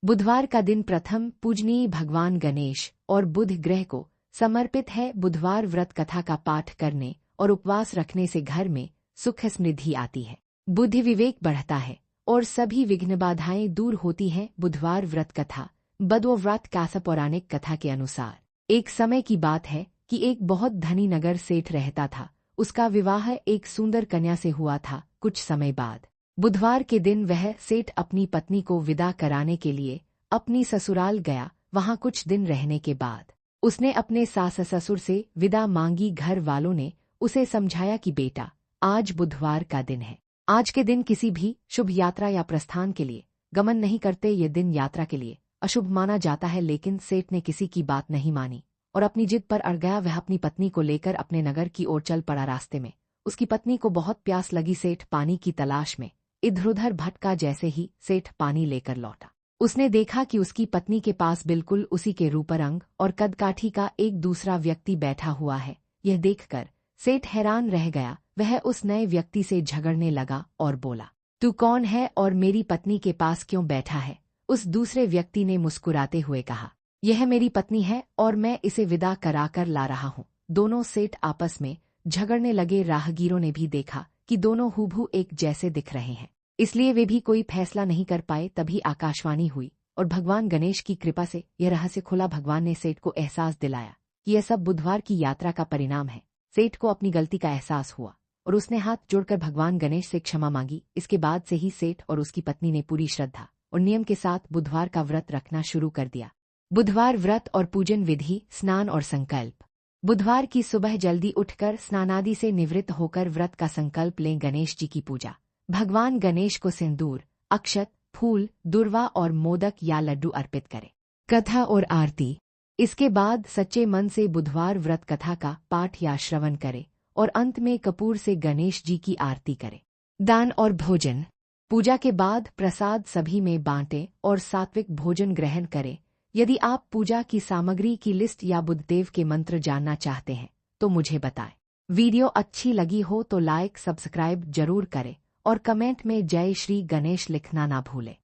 बुधवार का दिन प्रथम पूजनीय भगवान गणेश और बुध ग्रह को समर्पित है। बुधवार व्रत कथा का पाठ करने और उपवास रखने से घर में सुख समृद्धि आती है, बुद्धि विवेक बढ़ता है और सभी विघ्न बाधाएं दूर होती हैं। बुधवार व्रत कथा बद्व व्रत कासा पौराणिक कथा के अनुसार एक समय की बात है कि एक बहुत धनी नगर सेठ रहता था। उसका विवाह एक सुंदर कन्या से हुआ था। कुछ समय बाद बुधवार के दिन वह सेठ अपनी पत्नी को विदा कराने के लिए अपनी ससुराल गया। वहां कुछ दिन रहने के बाद उसने अपने सास ससुर से विदा मांगी। घर वालों ने उसे समझाया कि बेटा, आज बुधवार का दिन है, आज के दिन किसी भी शुभ यात्रा या प्रस्थान के लिए गमन नहीं करते। ये दिन यात्रा के लिए अशुभ माना जाता है। लेकिन सेठ ने किसी की बात नहीं मानी और अपनी जिद पर अड़ गया। वह अपनी पत्नी को लेकर अपने नगर की ओर चल पड़ा। रास्ते में उसकी पत्नी को बहुत प्यास लगी। सेठ पानी की तलाश में इधर उधर भटका। जैसे ही सेठ पानी लेकर लौटा, उसने देखा कि उसकी पत्नी के पास बिल्कुल उसी के रूपरंग और कदकाठी का एक दूसरा व्यक्ति बैठा हुआ है। यह देखकर सेठ हैरान रह गया। वह उस नए व्यक्ति से झगड़ने लगा और बोला, तू कौन है और मेरी पत्नी के पास क्यों बैठा है? उस दूसरे व्यक्ति ने मुस्कुराते हुए कहा, यह मेरी पत्नी है और मैं इसे विदा कराकर ला रहा हूँ। दोनों सेठ आपस में झगड़ने लगे। राहगीरों ने भी देखा कि दोनों हूबहू एक जैसे दिख रहे हैं, इसलिए वे भी कोई फैसला नहीं कर पाए। तभी आकाशवाणी हुई और भगवान गणेश की कृपा से यह रहस्य खुला। भगवान ने सेठ को एहसास दिलाया कि यह सब बुधवार की यात्रा का परिणाम है। सेठ को अपनी गलती का एहसास हुआ और उसने हाथ जोड़कर भगवान गणेश से क्षमा मांगी। इसके बाद से ही सेठ और उसकी पत्नी ने पूरी श्रद्धा और नियम के साथ बुधवार का व्रत रखना शुरू कर दिया। बुधवार व्रत और पूजन विधि, स्नान और संकल्प। बुधवार की सुबह जल्दी उठकर स्नानादि से निवृत्त होकर व्रत का संकल्प लें। गणेश जी की पूजा। भगवान गणेश को सिंदूर, अक्षत, फूल, दुर्वा और मोदक या लड्डू अर्पित करें। कथा और आरती। इसके बाद सच्चे मन से बुधवार व्रत कथा का पाठ या श्रवण करें और अंत में कपूर से गणेश जी की आरती करें। दान और भोजन। पूजा के बाद प्रसाद सभी में बांटें और सात्विक भोजन ग्रहण करें। यदि आप पूजा की सामग्री की लिस्ट या बुधदेव के मंत्र जानना चाहते हैं तो मुझे बताएं। वीडियो अच्छी लगी हो तो लाइक सब्सक्राइब जरूर करें और कमेंट में जय श्री गणेश लिखना ना भूलें।